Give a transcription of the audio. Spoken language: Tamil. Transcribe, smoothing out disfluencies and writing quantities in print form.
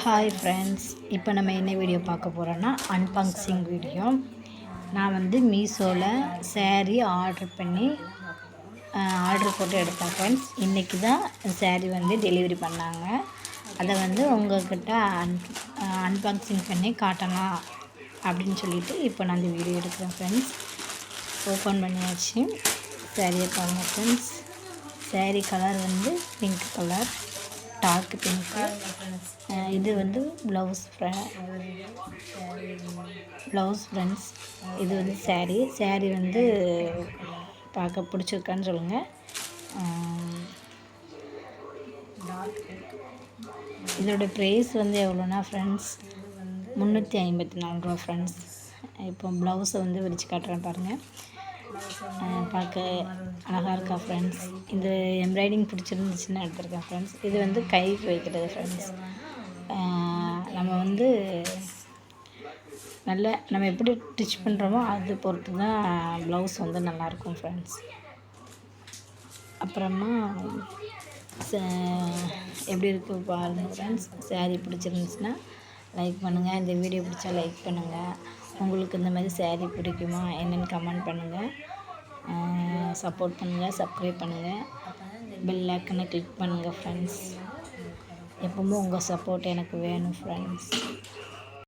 ஹாய் ஃப்ரெண்ட்ஸ், இப்போ நம்ம என்ன வீடியோ பார்க்க போகிறோன்னா அன்பாக்சிங் வீடியோ. நான் வந்து மீஷோவில் ஸேரீ ஆர்டர் போட்டு எடுத்தேன் ஃப்ரெண்ட்ஸ். இன்றைக்கி தான் ஸேரீ வந்து டெலிவரி பண்ணாங்க. அதை வந்து உங்கள்கிட்ட அன்பாக்சிங் பண்ணி காட்டலாம் அப்படின்னு சொல்லிவிட்டு இப்போ நான் இந்த வீடியோ எடுக்கிறேன் ஃப்ரெண்ட்ஸ். ஓப்பன் பண்ணியாச்சு. ஸேரீயை பாருங்கள் ஃப்ரெண்ட்ஸ். ஸேரீ கலர் வந்து பிங்க் கலர், டார்க் பிங்க்கு. இது வந்து ப்ளவுஸ் ஃப்ரெண்ட்ஸ். இது வந்து ஸேரீ வந்து பார்க்க பிடிச்சிருக்கான்னு சொல்லுங்கள். இதோட ப்ரைஸ் வந்து எவ்வளோனா ஃப்ரெண்ட்ஸ் 354 ஃப்ரெண்ட்ஸ். இப்போ ப்ளவுஸை வந்து விரித்து காட்டுறேன் பாருங்கள். பார்க்க அழகாக இருக்கா ஃப்ரெண்ட்ஸ். இந்த எம்ப்ராய்டிங் பிடிச்சிருந்துச்சுன்னு எடுத்துருக்கேன் ஃப்ரெண்ட்ஸ். இது வந்து கைக்கு வைக்கிறது ஃப்ரெண்ட்ஸ். நம்ம வந்து நம்ம எப்படி ஸ்டிச் பண்ணுறோமோ அது பொறுத்து தான் ப்ளவுஸ் வந்து நல்லாயிருக்கும் ஃப்ரெண்ட்ஸ். அப்புறமா எப்படி இருக்குது பாருங்கள் ஃப்ரெண்ட்ஸ். ஸேரீ பிடிச்சிருந்துச்சுன்னா லைக் பண்ணுங்கள். இந்த வீடியோ பிடிச்சா லைக் பண்ணுங்கள். உங்களுக்கு இந்த மாதிரி ஸேரீ பிடிக்குமா என்னென்னு கமெண்ட் பண்ணுங்கள். சப்போர்ட் பண்ணுங்கள், சப்ஸ்கிரைப் பண்ணுங்கள், பெல் ஐக்கனை கிளிக் பண்ணுங்கள் ஃப்ரெண்ட்ஸ். எப்பவுமே உங்கள் சப்போர்ட் எனக்கு வேணும் ஃப்ரெண்ட்ஸ்.